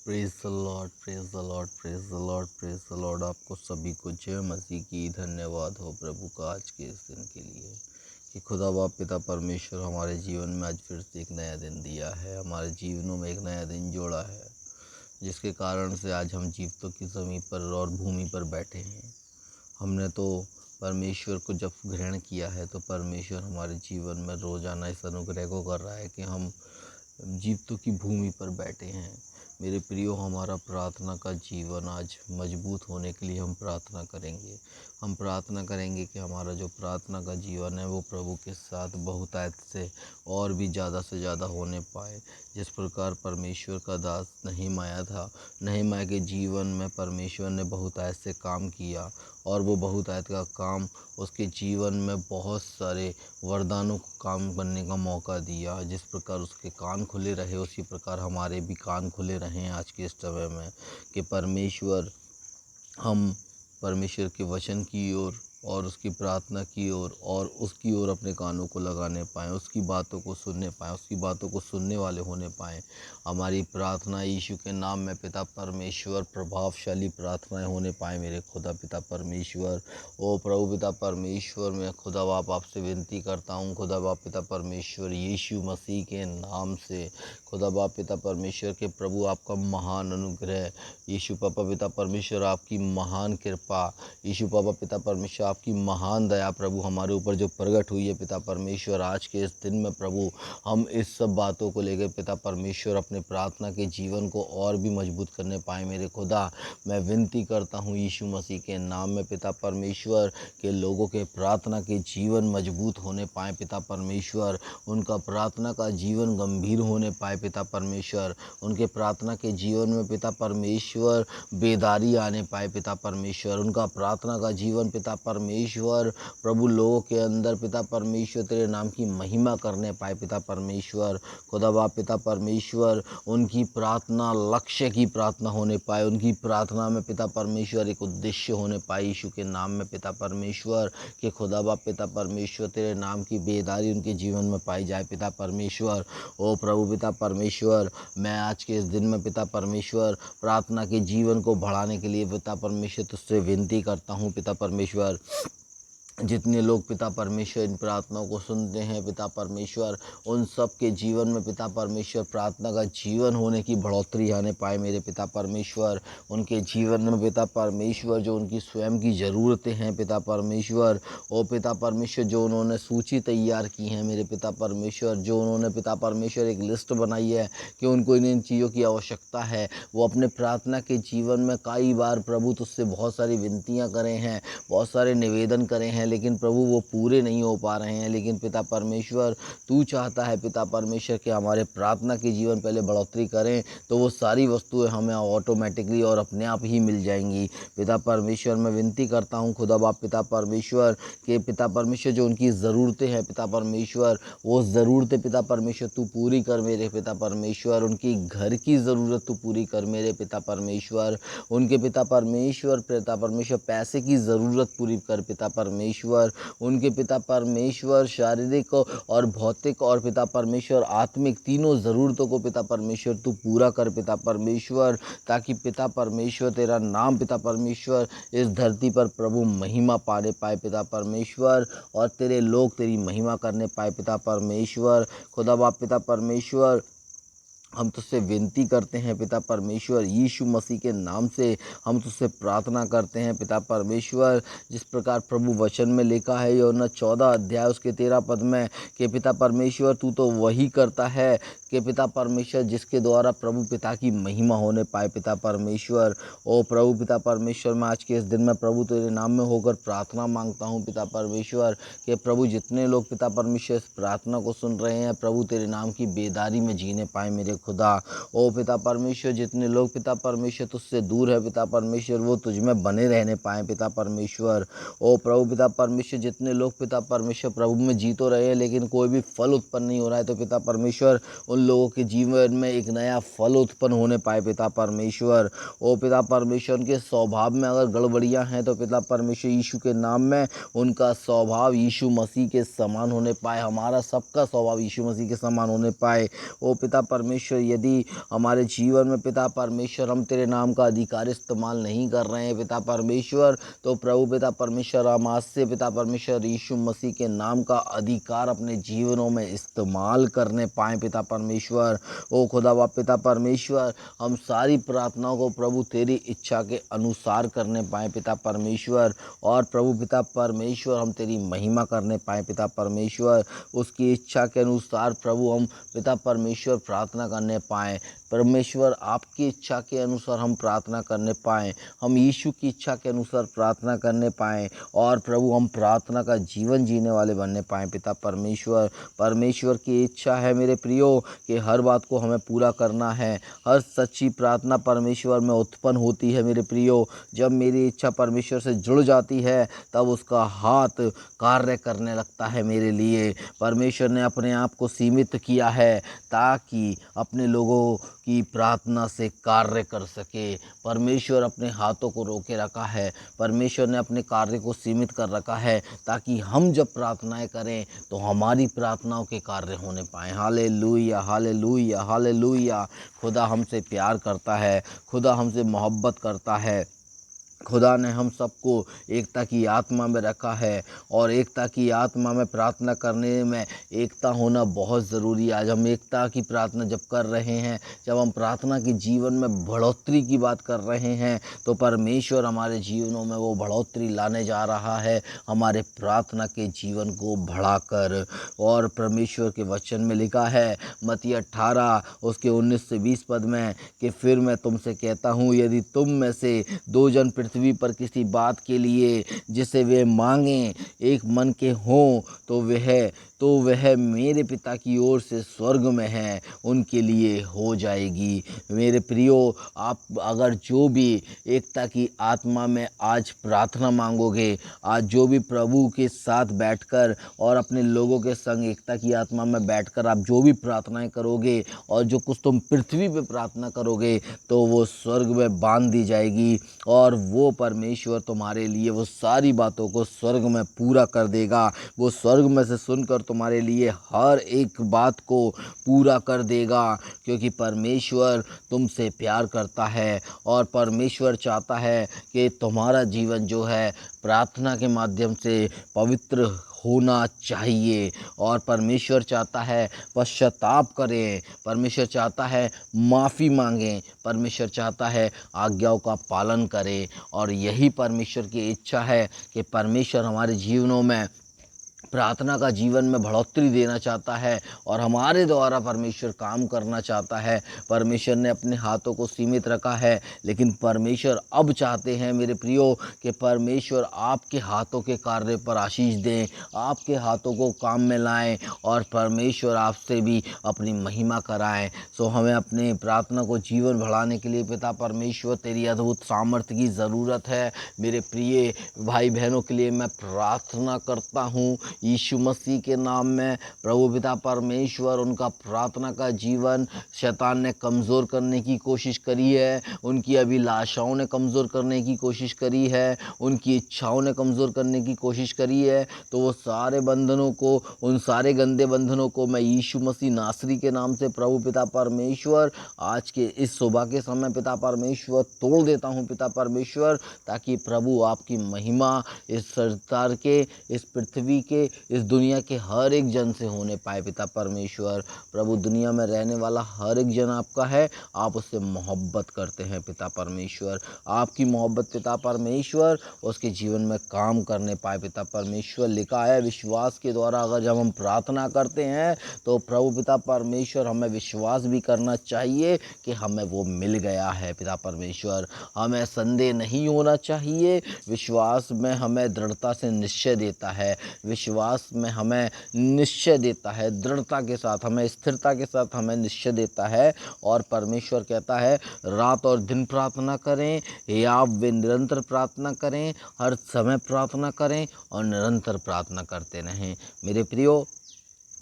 Praise the Lord, praise the Lord, praise the Lord, praise the Lord. आपको सभी को जय मसीह की। धन्यवाद हो प्रभु का आज के इस दिन के लिए कि खुदा बाप पिता परमेश्वर हमारे जीवन में आज फिर से एक नया दिन दिया है, हमारे जीवनों में एक नया दिन जोड़ा है, जिसके कारण से आज हम जीवितों की ज़मीन पर और भूमि पर बैठे हैं। हमने तो परमेश्वर को जब ग्रहण किया है तो परमेश्वर हमारे जीवन में रोज़ाना इस अनुग्रह को कर रहा है कि हम जीवितों की भूमि पर बैठे हैं। मेरे प्रियो, हमारा प्रार्थना का जीवन आज मजबूत होने के लिए हम प्रार्थना करेंगे। हम प्रार्थना करेंगे कि हमारा जो प्रार्थना का जीवन है वो प्रभु के साथ बहुतायत से और भी ज़्यादा से ज़्यादा होने पाए। जिस प्रकार परमेश्वर का दास नehemiah था, नehemiah के जीवन में परमेश्वर ने बहुतायत से काम किया और वो बहुतायत का काम उसके जीवन में बहुत सारे वरदानों को काम करने का मौका दिया। जिस प्रकार उसके कान खुले रहे उसी प्रकार हमारे भी कान खुले रहें आज के इस समय में कि हम परमेश्वर के वचन की ओर और उसकी प्रार्थना की ओर और उसकी ओर अपने कानों को लगाने पाएँ, उसकी बातों को सुनने पाएँ, उसकी बातों को सुनने वाले होने पाएँ। हमारी प्रार्थना यीशु के नाम में पिता परमेश्वर प्रभावशाली प्रार्थनाएं होने पाए। मेरे खुदा पिता परमेश्वर, ओ प्रभु पिता परमेश्वर, मैं खुदा बाप आपसे विनती करता हूँ, खुदा बाप पिता परमेश्वर यीशु मसीह के नाम से, खुदा बाप पिता परमेश्वर के प्रभु आपका महान अनुग्रह, यीशु पापा पिता परमेश्वर आपकी महान कृपा, यीशु पापा पिता परमेश्वर आपकी महान दया प्रभु हमारे ऊपर जो प्रकट हुई है पिता परमेश्वर आज के इस दिन में प्रभु, हम इस सब बातों को लेकर पिता परमेश्वर अपने प्रार्थना के जीवन को और भी मजबूत करने पाए। मेरे खुदा, मैं विनती करता हूँ यीशु मसीह के नाम में पिता परमेश्वर के लोगों के प्रार्थना के जीवन मजबूत होने पाए पिता परमेश्वर, उनका प्रार्थना का जीवन गंभीर होने पाए पिता परमेश्वर, उनके प्रार्थना के जीवन में पिता परमेश्वर बेदारी आने पाए पिता परमेश्वर, उनका प्रार्थना का जीवन पिता परमेश्वर प्रभु लोगों के अंदर पिता परमेश्वर तेरे नाम की महिमा करने पाए पिता परमेश्वर, खुदा बाप पिता परमेश्वर उनकी प्रार्थना लक्ष्य की प्रार्थना होने पाए, उनकी प्रार्थना में पिता परमेश्वर एक उद्देश्य होने पाए यीशु के नाम में पिता परमेश्वर कि खुदा बाप पिता परमेश्वर तेरे नाम की बेदारी उनके जीवन में पाई जाए पिता परमेश्वर। ओ प्रभु पिता परमेश्वर, मैं आज के इस दिन में पिता परमेश्वर प्रार्थना के जीवन को बढ़ाने के लिए पिता परमेश्वर तुझसे विनती करता हूँ पिता परमेश्वर। जितने लोग पिता परमेश्वर इन प्रार्थनाओं को सुनते हैं पिता परमेश्वर, उन सब के जीवन में पिता परमेश्वर प्रार्थना का जीवन होने की बढ़ोतरी आने पाए मेरे पिता परमेश्वर, उनके जीवन में पिता परमेश्वर जो उनकी स्वयं की ज़रूरतें हैं पिता परमेश्वर, ओ पिता परमेश्वर जो उन्होंने सूची तैयार की है मेरे पिता परमेश्वर, जो उन्होंने पिता परमेश्वर एक लिस्ट बनाई है कि उनको इन चीज़ों की आवश्यकता है, वो अपने प्रार्थना के जीवन में कई बार प्रभु तुझसे बहुत सारी विनतियाँ करे हैं, बहुत सारे निवेदन करे हैं, लेकिन प्रभु वो पूरे नहीं हो पा रहे हैं। लेकिन पिता परमेश्वर तू चाहता है पिता परमेश्वर कि हमारे प्रार्थना के जीवन पहले बढ़ोतरी करें तो वो सारी वस्तुएं हमें ऑटोमेटिकली और अपने आप ही मिल जाएंगी पिता परमेश्वर। मैं विनती करता हूँ खुदा बाप पिता परमेश्वर के पिता परमेश्वर जो उनकी ज़रूरतें हैं पिता परमेश्वर, वो ज़रूरतें पिता परमेश्वर तू पूरी कर मेरे पिता परमेश्वर, उनकी घर की ज़रूरत तू पूरी कर मेरे पिता परमेश्वर, उनके पिता परमेश्वर पैसे की ज़रूरत पूरी कर पिता परमेश्वर, उनके पिता परमेश्वर शारीरिक और भौतिक और पिता परमेश्वर आत्मिक तीनों ज़रूरतों को पिता परमेश्वर तू पूरा कर पिता परमेश्वर, ताकि पिता परमेश्वर तेरा नाम पिता परमेश्वर इस धरती पर प्रभु महिमा पाने पाए पिता परमेश्वर, और तेरे लोग तेरी महिमा करने पाए पिता परमेश्वर। खुदा बाप पिता परमेश्वर, हम तुझसे विनती करते हैं पिता परमेश्वर यीशु मसीह के नाम से हम तुझसे प्रार्थना करते हैं पिता परमेश्वर। जिस प्रकार प्रभु वचन में लिखा है यूहन्ना 14 अध्याय उसके 13 पद में कि पिता परमेश्वर तू तो वही करता है कि पिता परमेश्वर जिसके द्वारा प्रभु पिता की महिमा होने पाए पिता परमेश्वर। ओ प्रभु पिता परमेश्वर, मैं आज के इस दिन में प्रभु तेरे नाम में होकर प्रार्थना मांगता हूँ पिता परमेश्वर कि प्रभु जितने लोग पिता परमेश्वर इस प्रार्थना को सुन रहे हैं प्रभु तेरे नाम की बेदारी में जीने पाए मेरे खुदा। ओ पिता परमेश्वर, जितने लोग पिता परमेश्वर तुझसे दूर है पिता परमेश्वर वो तुझ में बने रहने पाए पिता परमेश्वर। ओ प्रभु पिता परमेश्वर, जितने लोग पिता परमेश्वर प्रभु में जी तो रहे हैं लेकिन कोई भी फल उत्पन्न नहीं हो रहा है तो पिता परमेश्वर उन लोगों के जीवन में एक नया फल उत्पन्न होने पाए पिता परमेश्वर। ओ पिता परमेश्वर, उनके स्वभाव में अगर गड़बड़ियाँ हैं तो पिता परमेश्वर यीशु के नाम में उनका स्वभाव यीशु मसीह के समान होने पाए, हमारा सबका स्वभाव यीशु मसीह के समान होने पाए। ओ पिता परमेश्वर, परमेश्वर यदि हमारे जीवन में पिता परमेश्वर हम तेरे नाम का अधिकार इस्तेमाल नहीं कर रहे हैं पिता परमेश्वर, तो प्रभु पिता परमेश्वर हम आज से पिता परमेश्वर यीशु मसीह के नाम का अधिकार अपने जीवनों में इस्तेमाल करने पाएँ पिता परमेश्वर। ओ खुदा बाप पिता परमेश्वर, हम सारी प्रार्थनाओं को प्रभु तेरी इच्छा के अनुसार करने पाएँ पिता परमेश्वर, और प्रभु पिता परमेश्वर हम तेरी महिमा करने पाएँ पिता परमेश्वर। उसकी इच्छा के अनुसार प्रभु हम पिता परमेश्वर प्रार्थना करने पाएँ। परमेश्वर आपकी इच्छा के अनुसार हम प्रार्थना करने पाएँ, हम यीशु की इच्छा के अनुसार प्रार्थना करने पाएँ, और प्रभु हम प्रार्थना का जीवन जीने वाले बनने पाएँ पिता परमेश्वर। परमेश्वर की इच्छा है मेरे प्रियो कि हर बात को हमें पूरा करना है। हर सच्ची प्रार्थना परमेश्वर में उत्पन्न होती है मेरे प्रियो। जब मेरी इच्छा परमेश्वर से जुड़ जाती है तब उसका हाथ कार्य करने लगता है मेरे लिए। परमेश्वर ने अपने आप को सीमित किया है ताकि अपने लोगों की प्रार्थना से कार्य कर सके। परमेश्वर अपने हाथों को रोके रखा है, परमेश्वर ने अपने कार्य को सीमित कर रखा है ताकि हम जब प्रार्थनाएं करें तो हमारी प्रार्थनाओं के कार्य होने पाएँ। Hallelujah hallelujah hallelujah. खुदा हमसे प्यार करता है, खुदा हमसे मोहब्बत करता है। खुदा ने हम सबको एकता की आत्मा में रखा है, और एकता की आत्मा में प्रार्थना करने में एकता होना बहुत ज़रूरी है। आज हम एकता की प्रार्थना जब कर रहे हैं, जब हम प्रार्थना के जीवन में बढ़ोतरी की बात कर रहे हैं, तो परमेश्वर हमारे जीवनों में वो बढ़ोतरी लाने जा रहा है, हमारे प्रार्थना के जीवन को बढ़ाकर। और परमेश्वर के वचन में लिखा है मत्ती 18 उसके 19 से 20 पद में कि फिर मैं तुमसे कहता हूँ, यदि तुम में से 2 जन पृथ्वी पर किसी बात के लिए जिसे वे मांगें एक मन के हों, तो वह मेरे पिता की ओर से स्वर्ग में है उनके लिए हो जाएगी। मेरे प्रियो, आप अगर जो भी एकता की आत्मा में आज प्रार्थना मांगोगे, आज जो भी प्रभु के साथ बैठकर और अपने लोगों के संग एकता की आत्मा में बैठकर आप जो भी प्रार्थनाएं करोगे, और जो कुछ तुम पृथ्वी पे प्रार्थना करोगे, तो वो स्वर्ग में बांध दी जाएगी, और वो परमेश्वर तुम्हारे लिए वो सारी बातों को स्वर्ग में पूरा कर देगा। वो स्वर्ग में से सुनकर तुम्हारे लिए हर एक बात को पूरा कर देगा, क्योंकि परमेश्वर तुमसे प्यार करता है, और परमेश्वर चाहता है कि तुम्हारा जीवन जो है प्रार्थना के माध्यम से पवित्र होना चाहिए। और परमेश्वर चाहता है पश्चाताप करें, परमेश्वर चाहता है माफ़ी मांगें, परमेश्वर चाहता है आज्ञाओं का पालन करें। और यही परमेश्वर की इच्छा है कि परमेश्वर हमारे जीवनों में प्रार्थना का जीवन में बढ़ोतरी देना चाहता है, और हमारे द्वारा परमेश्वर काम करना चाहता है। परमेश्वर ने अपने हाथों को सीमित रखा है, लेकिन परमेश्वर अब चाहते हैं मेरे प्रियो कि परमेश्वर आपके हाथों के कार्य पर आशीष दें, आपके हाथों को काम में लाएं, और परमेश्वर आपसे भी अपनी महिमा कराएं। सो हमें अपने प्रार्थना को जीवन बढ़ाने के लिए पिता परमेश्वर तेरी अद्भुत सामर्थ्य की ज़रूरत है। मेरे प्रिय भाई बहनों के लिए मैं प्रार्थना करता हूँ यीशु मसीह के नाम में। प्रभु पिता परमेश्वर, उनका प्रार्थना का जीवन शैतान ने कमज़ोर करने की कोशिश करी है, उनकी अभिलाषाओं ने कमज़ोर करने की कोशिश करी है, उनकी इच्छाओं ने कमज़ोर करने की कोशिश करी है। तो वो सारे बंधनों को, उन सारे गंदे बंधनों को मैं यीशु मसीह नासरी के नाम से प्रभु पिता परमेश्वर आज के इस सुबह के समय पिता परमेश्वर तोड़ देता हूँ पिता परमेश्वर, ताकि प्रभु आपकी महिमा इस संसार के, इस पृथ्वी के, इस दुनिया के हर एक जन से होने पाए पिता परमेश्वर। प्रभु दुनिया में रहने वाला हर एक जन आपका है, आप उससे मोहब्बत करते हैं पिता परमेश्वर। आपकी मोहब्बत पिता परमेश्वर उसके जीवन में काम करने पाए पिता परमेश्वर। लिखा है विश्वास के द्वारा अगर जब हम प्रार्थना करते हैं तो प्रभु पिता परमेश्वर हमें विश्वास भी करना चाहिए कि हमें वो मिल गया है पिता परमेश्वर। हमें संदेह नहीं होना चाहिए, विश्वास में हमें दृढ़ता से निश्चय देता है, विश्वास में हमें निश्चय देता है, दृढ़ता के साथ हमें, स्थिरता के साथ हमें निश्चय देता है। और परमेश्वर कहता है रात और दिन प्रार्थना करें, या वे निरंतर प्रार्थना करें, हर समय प्रार्थना करें और निरंतर प्रार्थना करते रहें। मेरे प्रियो,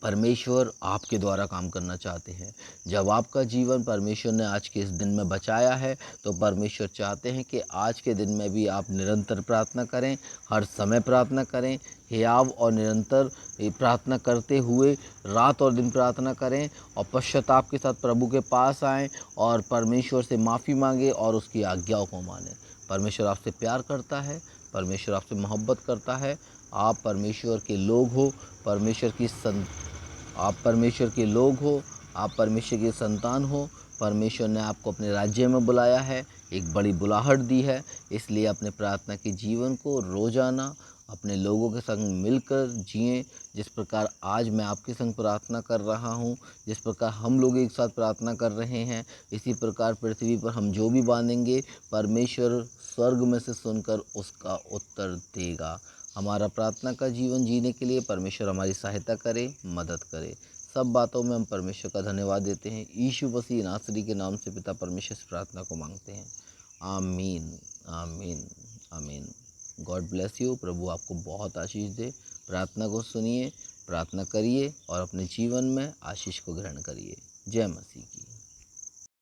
परमेश्वर आपके द्वारा काम करना चाहते हैं। जब आपका जीवन परमेश्वर ने आज के इस दिन में बचाया है, तो परमेश्वर चाहते हैं कि आज के दिन में भी आप निरंतर प्रार्थना करें, हर समय प्रार्थना करें, हियाव और निरंतर प्रार्थना करते हुए रात और दिन प्रार्थना करें और पश्चाताप के साथ प्रभु के पास आएँ और परमेश्वर से माफ़ी माँगें और उसकी आज्ञाओं को मानें। परमेश्वर आपसे प्यार करता है, परमेश्वर आपसे मोहब्बत करता है। आप परमेश्वर के लोग हो, परमेश्वर की सं आप परमेश्वर के लोग हो, आप परमेश्वर के संतान हो। परमेश्वर ने आपको अपने राज्य में बुलाया है, एक बड़ी बुलाहट दी है। इसलिए अपने प्रार्थना के जीवन को रोज़ाना अपने लोगों के संग मिलकर जिएं। जिस प्रकार आज मैं आपके संग प्रार्थना कर रहा हूँ, जिस प्रकार हम लोग एक साथ प्रार्थना कर रहे हैं, इसी प्रकार पृथ्वी पर हम जो भी बांधेंगे, परमेश्वर स्वर्ग में से सुनकर उसका उत्तर देगा। हमारा प्रार्थना का जीवन जीने के लिए परमेश्वर हमारी सहायता करे, मदद करे। सब बातों में हम परमेश्वर का धन्यवाद देते हैं। यीशु मसीह नासरी के नाम से पिता परमेश्वर से प्रार्थना को मांगते हैं। आमीन, आमीन, आमीन। God bless you. प्रभु आपको बहुत आशीष दे। प्रार्थना को सुनिए, प्रार्थना करिए और अपने जीवन में आशीष को ग्रहण करिए। जय मसीह की।